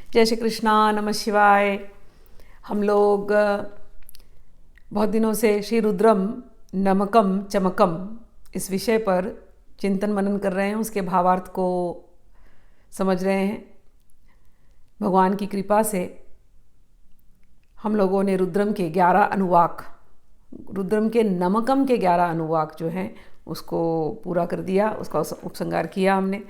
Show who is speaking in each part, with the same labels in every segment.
Speaker 1: जय श्री कृष्णा, नमः शिवाय। हम लोग बहुत दिनों से श्री रुद्रम नमकम चमकम इस विषय पर चिंतन मनन कर रहे हैं, उसके भावार्थ को समझ रहे हैं। भगवान की कृपा से हम लोगों ने रुद्रम के 11 अनुवाक, रुद्रम के नमकम के 11 अनुवाक जो हैं उसको पूरा कर दिया, उसका उपसंहार किया हमने।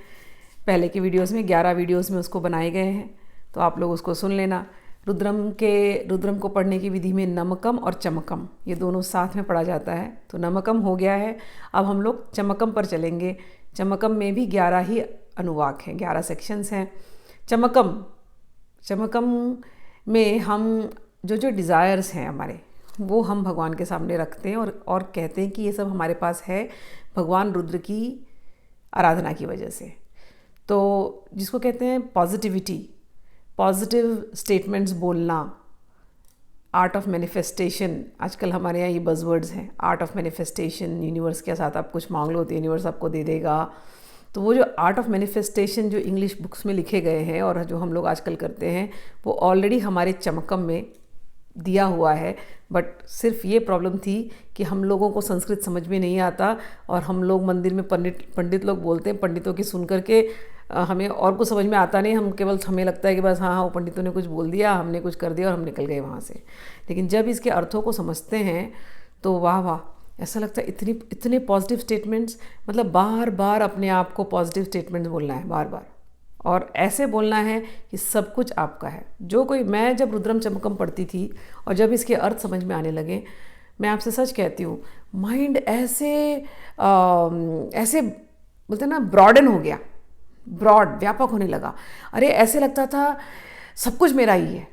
Speaker 1: पहले की वीडियोस में 11 वीडियोस में उसको बनाए गए हैं, तो आप लोग उसको सुन लेना। रुद्रम को पढ़ने की विधि में नमकम और चमकम ये दोनों साथ में पढ़ा जाता है। तो नमकम हो गया है, अब हम लोग चमकम पर चलेंगे। चमकम में भी 11 ही अनुवाक हैं, 11 सेक्शंस हैं। चमकम में हम जो डिज़ायर्स हैं हमारे, वो हम भगवान के सामने रखते हैं और कहते हैं कि ये सब हमारे पास है भगवान रुद्र की आराधना की वजह से। तो जिसको कहते हैं पॉजिटिविटी, पॉजिटिव स्टेटमेंट्स बोलना, आर्ट ऑफ मैनिफेस्टेशन। आजकल हमारे यहाँ ये बज़वर्ड्स हैं, आर्ट ऑफ मैनिफेस्टेशन। यूनिवर्स के साथ आप कुछ मांग लो तो यूनिवर्स आपको दे देगा। तो वो जो आर्ट ऑफ मैनिफेस्टेशन जो इंग्लिश बुक्स में लिखे गए हैं और जो हम लोग आजकल करते हैं, वो ऑलरेडी हमारे चमकम में दिया हुआ है। बट सिर्फ ये प्रॉब्लम थी कि हम लोगों को संस्कृत समझ में नहीं आता और हम लोग मंदिर में पंडित लोग बोलते हैं, पंडितों की सुन करके हमें और कुछ समझ में आता नहीं। हमें लगता है कि बस हाँ वो पंडितों ने कुछ बोल दिया, हमने कुछ कर दिया और हम निकल गए वहाँ से। लेकिन जब इसके अर्थों को समझते हैं तो वाह वाह, ऐसा लगता है इतने पॉजिटिव स्टेटमेंट्स, मतलब बार बार अपने आप को पॉजिटिव स्टेटमेंट्स बोलना है बार बार, और ऐसे बोलना है कि सब कुछ आपका है। मैं जब रुद्रम चमकम पढ़ती थी और जब इसके अर्थ समझ में आने लगे, मैं आपसे सच कहती हूँ, माइंड ऐसे बोलते ना ब्रॉडन हो गया, व्यापक होने लगा। अरे ऐसे लगता था सब कुछ मेरा ही है,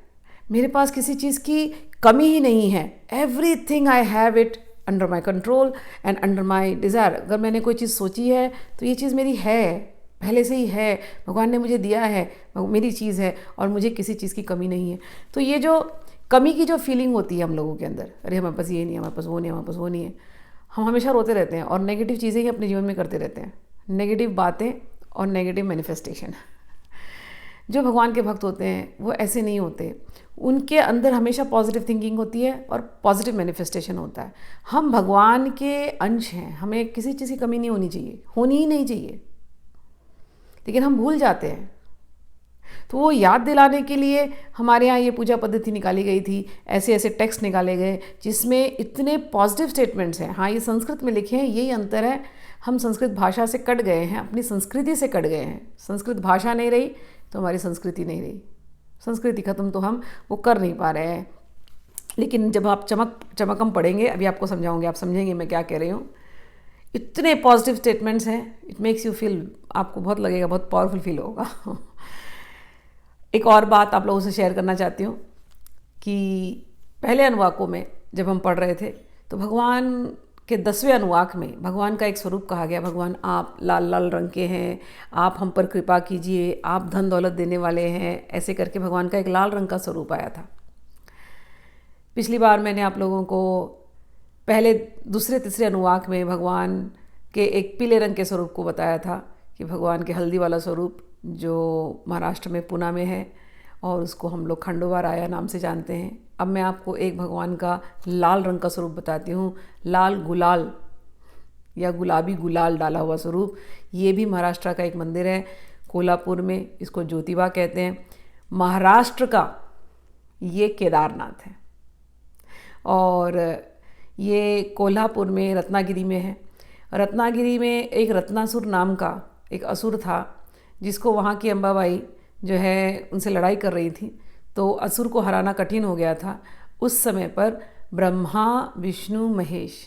Speaker 1: मेरे पास किसी चीज़ की कमी ही नहीं है। Everything I have it under my control and under my desire. अगर मैंने कोई चीज़ सोची है तो ये चीज़ मेरी है, पहले से ही है, भगवान ने मुझे दिया है, मेरी चीज़ है और मुझे किसी चीज़ की कमी नहीं है। तो ये जो कमी की जो फीलिंग होती है हम लोगों के अंदर, अरे हमारे पास ये नहीं है, हमारे पास वो नहीं है, हमारे पास वो नहीं है, हम हमेशा रोते रहते हैं और नेगेटिव चीज़ें ही अपने जीवन में करते रहते हैं, नेगेटिव बातें और नेगेटिव मैनिफेस्टेशन। जो भगवान के भक्त होते हैं वो ऐसे नहीं होते, उनके अंदर हमेशा पॉजिटिव थिंकिंग होती है और पॉजिटिव मैनिफेस्टेशन होता है। हम भगवान के अंश हैं, हमें किसी चीज़ की कमी नहीं होनी चाहिए, होनी ही नहीं चाहिए, लेकिन हम भूल जाते हैं। तो वो याद दिलाने के लिए हमारे यहाँ ये पूजा पद्धति निकाली गई थी, ऐसे ऐसे टेक्स्ट निकाले गए जिसमें इतने पॉजिटिव स्टेटमेंट्स हैं। हाँ, ये संस्कृत में लिखे हैं, यही अंतर है, हम संस्कृत भाषा से कट गए हैं, अपनी संस्कृति से कट गए हैं। संस्कृत भाषा नहीं रही तो हमारी संस्कृति नहीं रही, संस्कृति खत्म तो हम वो कर नहीं पा रहे हैं। लेकिन जब आप चमकम पढ़ेंगे, अभी आपको समझाऊंगे, आप समझेंगे मैं क्या कह रही हूँ। इतने पॉजिटिव स्टेटमेंट्स हैं, इट मेक्स यू फील, आपको बहुत लगेगा, बहुत पावरफुल फील होगा। एक और बात आप लोगों से शेयर करना चाहती हूँ कि पहले अनुवाकों में जब हम पढ़ रहे थे तो भगवान के 10वें अनुवाक में भगवान का एक स्वरूप कहा गया, भगवान आप लाल लाल रंग के हैं, आप हम पर कृपा कीजिए, आप धन दौलत देने वाले हैं, ऐसे करके भगवान का एक लाल रंग का स्वरूप आया था। पिछली बार मैंने आप लोगों को पहले दूसरे तीसरे अनुवाक में भगवान के एक पीले रंग के स्वरूप को बताया था कि भगवान के हल्दी वाला स्वरूप जो महाराष्ट्र में पुणे में है और उसको हम लोग खंडोबा राया नाम से जानते हैं। अब मैं आपको एक भगवान का लाल रंग का स्वरूप बताती हूँ, लाल गुलाल या गुलाबी गुलाल डाला हुआ स्वरूप। ये भी महाराष्ट्र का एक मंदिर है, कोल्हापुर में, इसको ज्योतिबा कहते हैं। महाराष्ट्र का ये केदारनाथ है और ये कोल्हापुर में रत्नागिरी में है। रत्नागिरी में एक रत्नासुर नाम का एक असुर था, जिसको वहाँ की अंबाबाई जो है उनसे लड़ाई कर रही थी, तो असुर को हराना कठिन हो गया था। उस समय पर ब्रह्मा, विष्णु, महेश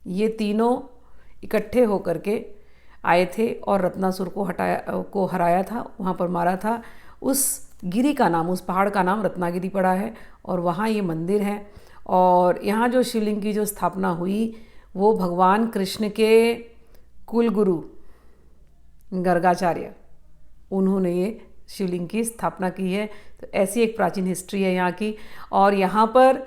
Speaker 1: ये तीनों इकट्ठे होकर के आए थे और रत्नासुर को हराया था, वहाँ पर मारा था। उस गिरी का नाम, उस पहाड़ का नाम रत्नागिरी पड़ा है और वहाँ ये मंदिर है। और यहाँ जो शिवलिंग की जो स्थापना हुई वो भगवान कृष्ण के कुल गुरु गर्गाचार्य, उन्होंने ये शिवलिंग की स्थापना की है। तो ऐसी एक प्राचीन हिस्ट्री है यहाँ की। और यहाँ पर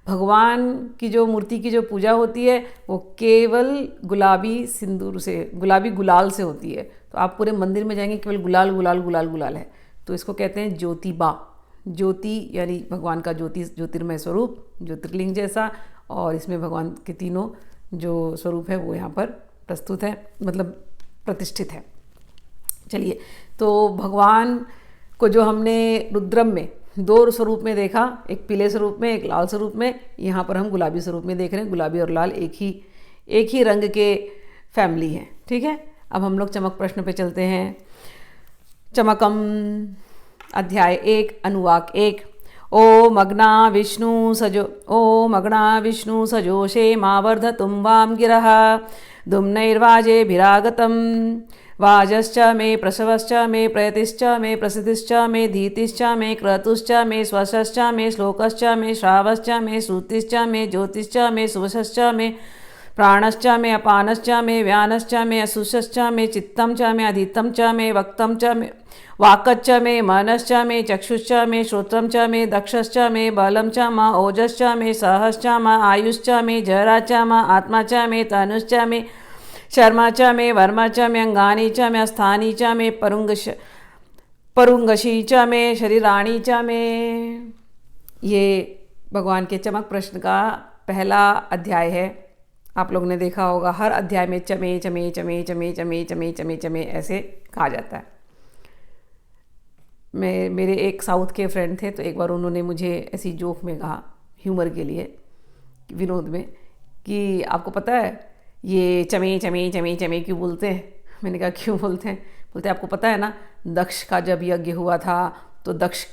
Speaker 1: भगवान की जो मूर्ति की जो पूजा होती है वो केवल गुलाबी सिंदूर से, गुलाबी गुलाल से होती है। तो आप पूरे मंदिर में जाएंगे, केवल गुलाल गुलाल गुलाल गुलाल है। तो इसको कहते हैं ज्योतिबा। ज्योति यानी भगवान का ज्योतिर्मय स्वरूप, ज्योतिर्लिंग जैसा, और इसमें भगवान के तीनों जो स्वरूप है वो यहाँ पर प्रस्तुत है, मतलब प्रतिष्ठित है। चलिए, तो भगवान को जो हमने रुद्रम में 2 स्वरूप में देखा, एक पीले स्वरूप में, एक लाल स्वरूप में, यहाँ पर हम गुलाबी स्वरूप में देख रहे हैं। गुलाबी और लाल एक ही रंग के फैमिली हैं, ठीक है। अब हम लोग चमक प्रश्न पे चलते हैं। चमकम अध्याय 1 अनुवाक 1। ओम अग्ना विष्णु सजोषे मावर्धतुं वां गिरः दुम्नैर्वाजेभिरागतं वाजश्च मे प्रसवश्च मे प्रयतिश्च मे प्रसिद्धिश्च मे धीतिश्च मे क्रतुश्च मे स्वशश्च मे श्लोकश्च मे श्रावश्च मे श्रुतिश्च मे ज्योतिश्च मे सुवशश्च मे प्राणश्च मे अपानश्च मे व्यानश्च मे असुषश्च मे चित्तं च मे अधीतं च मे वक्तं च मे वाक्च मे मनश्च मे चक्षुश्च मे श्रोत्रं च मे दक्षश्च मे बलं च म ओजश्च मे सहश्च म आयुश्च मे जरा च म आत्मा च मे तनुश्च मे शर्मा च मे वर्मा च मे अंगानी च मे स्थानी च मे परुंगशी च मे शरीराणी च मे। ये भगवान के चमक प्रश्न का पहला अध्याय है। आप लोग ने देखा होगा हर अध्याय में चमे चमे चमे चमे चमे चमे चमे चमे ऐसे कहा जाता है। मेरे एक साउथ के फ्रेंड थे, तो एक बार उन्होंने मुझे ऐसी जोक में कहा, ह्यूमर के लिए, विनोद में, कि आपको पता है ये चमे चमे चमे चमे क्यों बोलते हैं? मैंने कहा क्यों बोलते हैं? बोलते आपको पता है ना, दक्ष का जब यज्ञ हुआ था तो दक्ष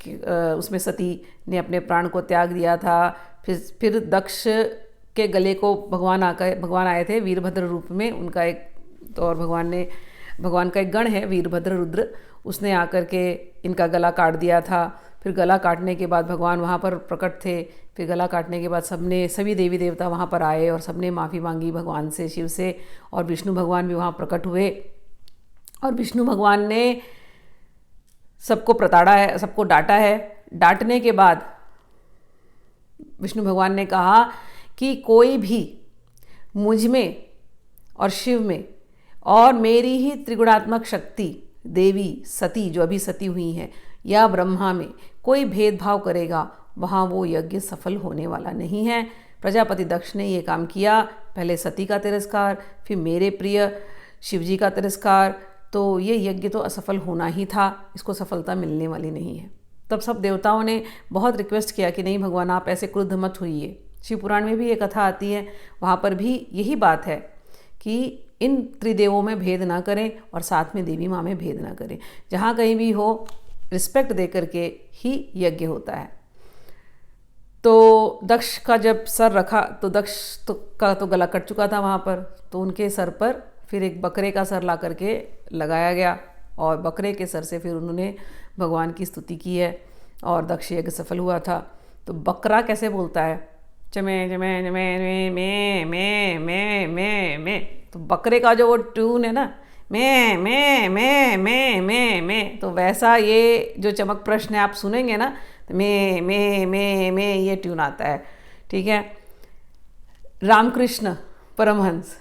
Speaker 1: उसमें सती ने अपने प्राण को त्याग दिया था। फिर दक्ष के गले को भगवान आए थे वीरभद्र रूप में, उनका एक तो, और भगवान का एक गण है वीरभद्र रुद्र, उसने आकर के इनका गला काट दिया था। फिर गला काटने के बाद भगवान वहाँ पर प्रकट थे। फिर गला काटने के बाद सभी देवी देवता वहाँ पर आए और सबने माफ़ी मांगी भगवान से, शिव से, और विष्णु भगवान भी वहाँ प्रकट हुए। और विष्णु भगवान ने सबको प्रताड़ा है, सबको डांटा है। डांटने के बाद विष्णु भगवान ने कहा कि कोई भी मुझ में और शिव में और मेरी ही त्रिगुणात्मक शक्ति देवी सती, जो अभी सती हुई हैं, या ब्रह्मा में कोई भेदभाव करेगा, वहाँ वो यज्ञ सफल होने वाला नहीं है। प्रजापति दक्ष ने ये काम किया, पहले सती का तिरस्कार, फिर मेरे प्रिय शिवजी का तिरस्कार, तो ये यज्ञ तो असफल होना ही था, इसको सफलता मिलने वाली नहीं है। तब सब देवताओं ने बहुत रिक्वेस्ट किया कि नहीं भगवान, आप ऐसे क्रुद्ध मत होइए। शिव पुराण में भी ये कथा आती है, वहाँ पर भी यही बात है कि इन त्रिदेवों में भेद ना करें और साथ में देवी माँ में भेद ना करें। जहाँ कहीं भी हो रिस्पेक्ट दे करके ही यज्ञ होता है। तो दक्ष का जब सर रखा तो दक्ष का तो गला कट चुका था वहाँ पर, तो उनके सर पर फिर एक बकरे का सर ला करके लगाया गया, और बकरे के सर से फिर उन्होंने भगवान की स्तुति की है, और दक्ष यज्ञ सफल हुआ था। तो बकरा कैसे बोलता है? चमे चमे चमे मे। तो बकरे का जो वो ट्यून है ना, मैं, तो वैसा ये जो चमक प्रश्न है आप सुनेंगे ना, तो मैं ये ट्यून आता है, ठीक है। रामकृष्ण परमहंस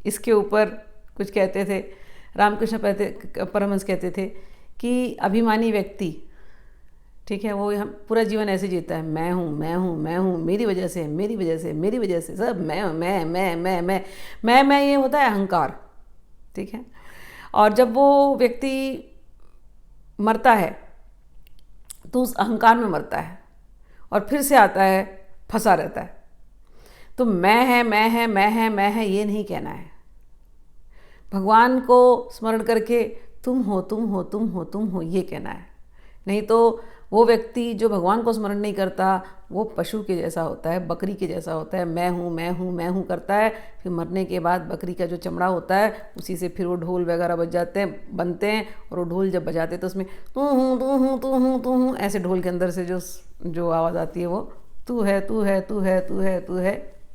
Speaker 1: इसके ऊपर कुछ कहते थे। रामकृष्ण परमहंस कहते थे कि अभिमानी व्यक्ति, ठीक है, वो हम पूरा जीवन ऐसे जीता है, मैं हूँ, मेरी वजह से सब मैं, ये होता है अहंकार, ठीक है। और जब वो व्यक्ति मरता है तो उस अहंकार में मरता है और फिर से आता है, फंसा रहता है। तो मैं है ये नहीं कहना है। भगवान को स्मरण करके तुम हो ये कहना है। नहीं तो वो व्यक्ति जो भगवान को स्मरण नहीं करता वो पशु के जैसा होता है, बकरी के जैसा होता है, मैं हूँ करता है। फिर मरने के बाद बकरी का जो चमड़ा होता है उसी से फिर वो ढोल वगैरह बनते हैं, और वो ढोल जब बजाते हैं तो उसमें तू हूँ ऐसे ढोल के अंदर से जो आवाज़ आती है वो तू है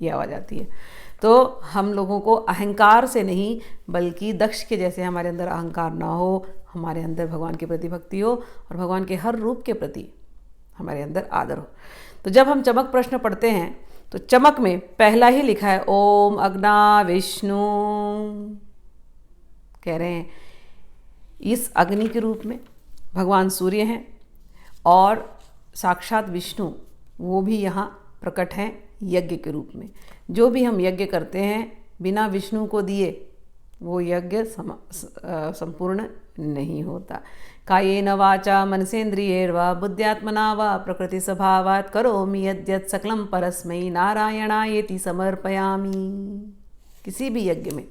Speaker 1: ये आवाज़ आती है। तो हम लोगों को अहंकार से नहीं बल्कि दक्ष के जैसे हमारे अंदर अहंकार ना हो, हमारे अंदर भगवान के प्रति भक्ति हो और भगवान के हर रूप के प्रति हमारे अंदर आदर हो। तो जब हम चमक प्रश्न पढ़ते हैं तो चमक में पहला ही लिखा है ओम अग्ना विष्णु, कह रहे हैं इस अग्नि के रूप में भगवान सूर्य हैं और साक्षात विष्णु वो भी यहाँ प्रकट हैं यज्ञ के रूप में। जो भी हम यज्ञ करते हैं बिना विष्णु को दिए वो यज्ञ संपूर्ण नहीं होता। कायेन वाचा मनसेन्द्रियैर्वा बुद्ध्यात्मना वा प्रकृति स्वभावात् करोमि यद्यत् सकलं परस्मै नारायणायेति समर्पयामि। किसी भी यज्ञ में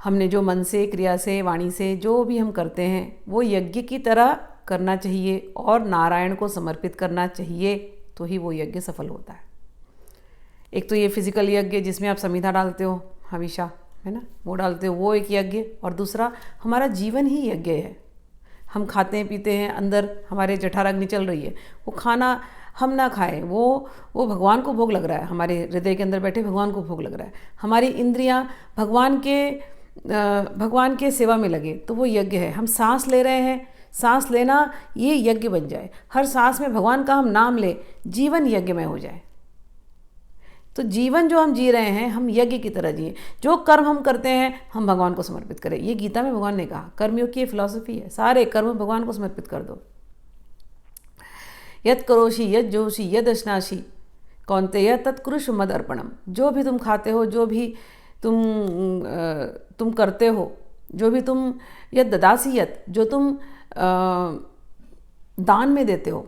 Speaker 1: हमने जो मन से, क्रिया से, वाणी से जो भी हम करते हैं वो यज्ञ की तरह करना चाहिए और नारायण को समर्पित करना चाहिए, तो ही वो यज्ञ सफल होता है। एक तो ये फिजिकल यज्ञ जिसमें आप समिधा डालते हो, हमेशा, है ना, वो डालते हो, वो एक यज्ञ। और दूसरा हमारा जीवन ही यज्ञ है। हम खाते हैं पीते हैं, अंदर हमारे जठराग्नि चल रही है, वो खाना हम ना खाएं, वो भगवान को भोग लग रहा है, हमारे हृदय के अंदर बैठे भगवान को भोग लग रहा है। हमारी इंद्रियां भगवान के सेवा में लगे तो वो यज्ञ है। हम सांस ले रहे हैं, सांस लेना ये यज्ञ बन जाए। हर सांस में भगवान का हम नाम ले, जीवन यज्ञमय हो जाए। तो जीवन जो हम जी रहे हैं हम यज्ञ की तरह जिए। जो कर्म हम करते हैं हम भगवान को समर्पित करें। ये गीता में भगवान ने कहा, कर्मयोग की फिलॉसफी है, सारे कर्म भगवान को समर्पित कर दो। यत् करोषि यत् जोषि यद् अश्नासि कौन्तेय तत्कुरुष्व मद अर्पणम। जो भी तुम खाते हो, जो भी तुम करते हो, जो भी तुम यत् ददासि यत्, जो तुम दान में देते हो,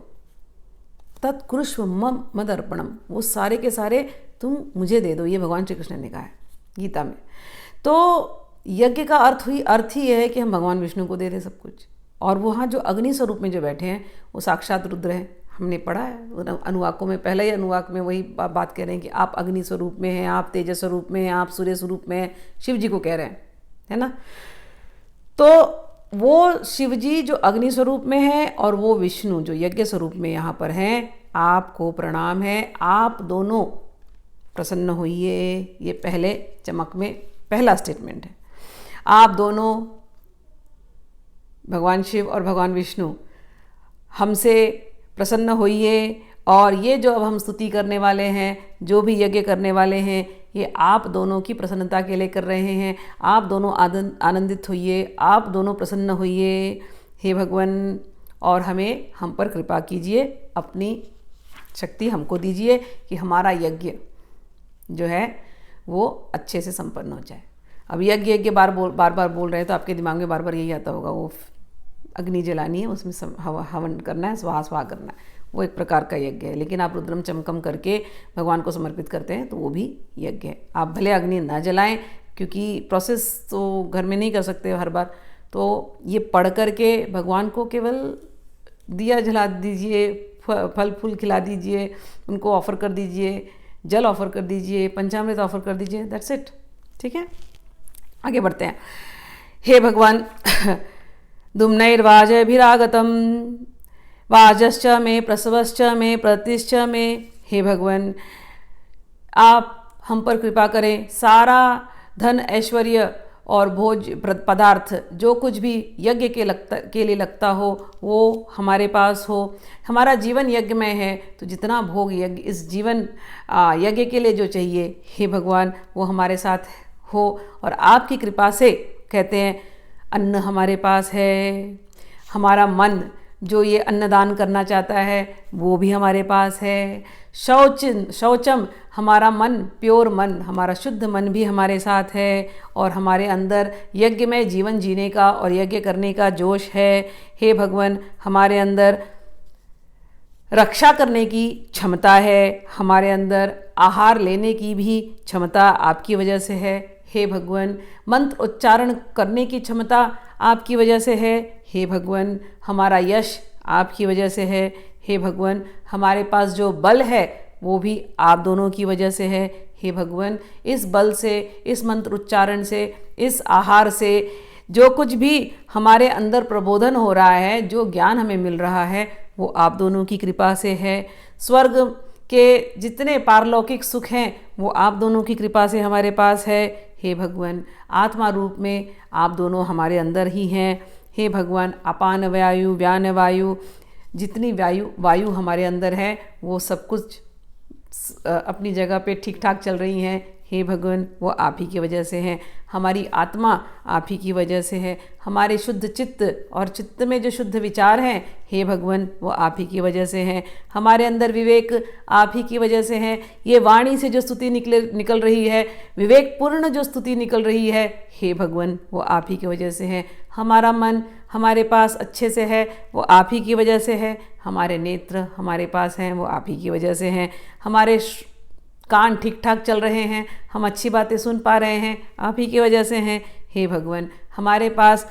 Speaker 1: तत्कुरुष्व मम मद अर्पणम, वो सारे के सारे तुम मुझे दे दो। ये भगवान श्री कृष्ण ने कहा है गीता में। तो यज्ञ का अर्थ ही है कि हम भगवान विष्णु को दे दें सब कुछ। और वहाँ जो अग्नि स्वरूप में जो बैठे हैं वो साक्षात रुद्र हैं। हमने पढ़ा है अनुवाकों में, पहले ही अनुवाक में वही बात कह रहे हैं कि आप अग्नि स्वरूप में हैं, आप तेजस स्वरूप में हैं, आप सूर्य स्वरूप में हैं, शिव जी को कह रहे हैं, है ना। तो वो शिव जी जो अग्नि स्वरूप में है और वो विष्णु जो यज्ञ स्वरूप में यहाँ पर हैं, आपको प्रणाम है। आप दोनों प्रसन्न होइए। ये पहले चमक में पहला स्टेटमेंट है। आप दोनों, भगवान शिव और भगवान विष्णु, हमसे प्रसन्न होइए। और ये जो अब हम स्तुति करने वाले हैं, जो भी यज्ञ करने वाले हैं, ये आप दोनों की प्रसन्नता के लिए कर रहे हैं। आप दोनों आनंदित होइए, आप दोनों प्रसन्न होइए हे भगवान, और हम पर कृपा कीजिए, अपनी शक्ति हमको दीजिए कि हमारा यज्ञ जो है वो अच्छे से संपन्न हो जाए। अब यज्ञ बार बार बोल रहे हैं तो आपके दिमाग में बार बार यही आता होगा, वो अग्नि जलानी है, उसमें हवन करना है, स्वाहा करना है, वो एक प्रकार का यज्ञ है। लेकिन आप रुद्रम चमकम करके भगवान को समर्पित करते हैं तो वो भी यज्ञ है। आप भले अग्नि ना जलाएं, क्योंकि प्रोसेस तो घर में नहीं कर सकते हर बार, तो ये पढ़ करके भगवान को केवल दिया जला दीजिए, फल फूल खिला दीजिए, उनको ऑफर कर दीजिए, जल ऑफर कर दीजिए, पंचामृत ऑफर कर दीजिए, दैट्स इट। ठीक है, आगे बढ़ते हैं। हे भगवान, दुम्नैर्वाजभिरागतम वाजश्च मे प्रसवश्च मे प्रतिश्च मे। हे भगवान, आप हम पर कृपा करें। सारा धन, ऐश्वर्य और भोज पदार्थ जो कुछ भी यज्ञ के लिए लगता हो वो हमारे पास हो। हमारा जीवन यज्ञ में है, तो जितना भोग यज्ञ इस जीवन यज्ञ के लिए जो चाहिए, हे भगवान, वो हमारे साथ हो। और आपकी कृपा से कहते हैं अन्न हमारे पास है, हमारा मन जो ये अन्नदान करना चाहता है वो भी हमारे पास है। शौचम, हमारा मन, प्योर मन, हमारा शुद्ध मन भी हमारे साथ है। और हमारे अंदर यज्ञ में जीवन जीने का और यज्ञ करने का जोश है। हे भगवान, हमारे अंदर रक्षा करने की क्षमता है, हमारे अंदर आहार लेने की भी क्षमता आपकी वजह से है। हे भगवान, मंत्र उच्चारण करने की क्षमता आपकी वजह से है। हे भगवान, हमारा यश आपकी वजह से है। हे भगवान, हमारे पास जो बल है वो भी आप दोनों की वजह से है। हे भगवान, इस बल से, इस मंत्र उच्चारण से, इस आहार से जो कुछ भी हमारे अंदर प्रबोधन हो रहा है, जो ज्ञान हमें मिल रहा है, वो आप दोनों की कृपा से है। स्वर्ग के जितने पारलौकिक सुख हैं वो आप दोनों की कृपा से हमारे पास है। हे भगवान, आत्मा रूप में आप दोनों हमारे अंदर ही हैं। हे भगवान, अपान वायु, व्यान वायु, जितनी वायु हमारे अंदर है वो सब कुछ अपनी जगह पे ठीक ठाक चल रही हैं। हे भगवान वो आप ही की वजह से हैं। हमारी आत्मा आप ही की वजह से है। हमारे शुद्ध चित्त और चित्त में जो शुद्ध विचार हैं, हे भगवान वो आप ही की वजह से हैं। हमारे अंदर विवेक आप ही की वजह से हैं। ये वाणी से जो स्तुति निकल रही है, विवेकपूर्ण जो स्तुति निकल रही है, हे भगवान वो आप ही की वजह से हैं। हमारा मन हमारे पास अच्छे से है, वो आप ही की वजह से है। हमारे नेत्र हमारे पास हैं, वो आप ही की वजह से हैं। हमारे कान ठीक ठाक चल रहे हैं, हम अच्छी बातें सुन पा रहे हैं, आप ही की वजह से हैं। हे भगवान हमारे पास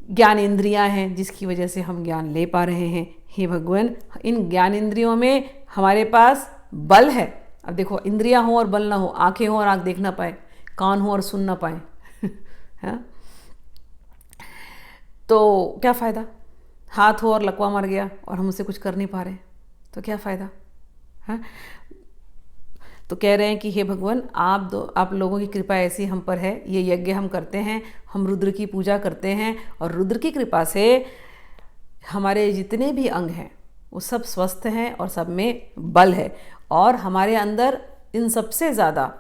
Speaker 1: ज्ञान इंद्रियां हैं, जिसकी वजह से हम ज्ञान ले पा रहे हैं। हे भगवान इन ज्ञान इंद्रियों में हमारे पास बल है। अब देखो, इंद्रियां हो और बल ना हो, आंखें हो और आंख देख ना पाए, कान हो और सुन ना पाए हाँ, तो क्या फ़ायदा। हाथ हो और लकवा मर गया और हम उससे कुछ कर नहीं पा रहे, तो क्या फ़ायदा। हाँ, तो कह रहे हैं कि हे भगवान आप लोगों की कृपा ऐसी हम पर है, ये यज्ञ हम करते हैं, हम रुद्र की पूजा करते हैं और रुद्र की कृपा से हमारे जितने भी अंग हैं वो सब स्वस्थ हैं और सब में बल है। और हमारे अंदर इन सबसे ज़्यादा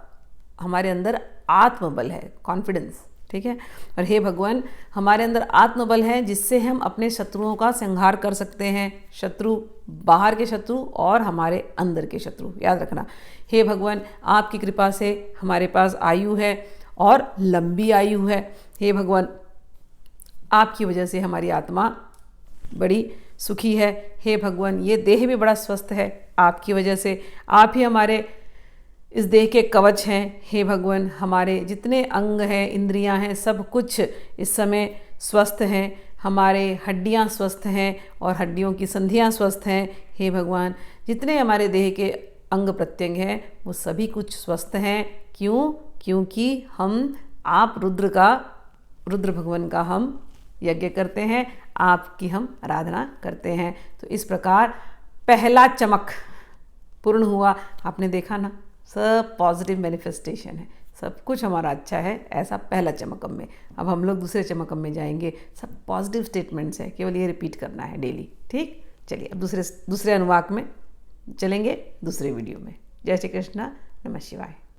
Speaker 1: हमारे अंदर आत्मबल है, कॉन्फिडेंस। ठीक है। और हे भगवान हमारे अंदर आत्मबल है, जिससे हम अपने शत्रुओं का संहार कर सकते हैं। शत्रु, बाहर के शत्रु और हमारे अंदर के शत्रु, याद रखना। हे भगवान आपकी कृपा से हमारे पास आयु है और लंबी आयु है। हे भगवान आपकी वजह से हमारी आत्मा बड़ी सुखी है। हे भगवान ये देह भी बड़ा स्वस्थ है आपकी वजह से। आप ही हमारे इस देह के कवच हैं। हे भगवान हमारे जितने अंग हैं, इंद्रियां हैं, सब कुछ इस समय स्वस्थ हैं। हमारे हड्डियां स्वस्थ हैं और हड्डियों की संधियां स्वस्थ हैं। हे भगवान जितने हमारे देह के अंग प्रत्यंग हैं वो सभी कुछ स्वस्थ हैं। क्यों? क्योंकि हम आप रुद्र भगवान का हम यज्ञ करते हैं, आपकी हम आराधना करते हैं। तो इस प्रकार पहला चमक पूर्ण हुआ। आपने देखा ना, सब पॉजिटिव मैनिफेस्टेशन है, सब कुछ हमारा अच्छा है, ऐसा पहला चमकम में। अब हम लोग दूसरे चमकम में जाएंगे, सब पॉजिटिव स्टेटमेंट्स है, केवल ये रिपीट करना है डेली। ठीक, चलिए अब दूसरे अनुवाक में चलेंगे, दूसरे वीडियो में। जय श्री कृष्णा, नमः शिवाय।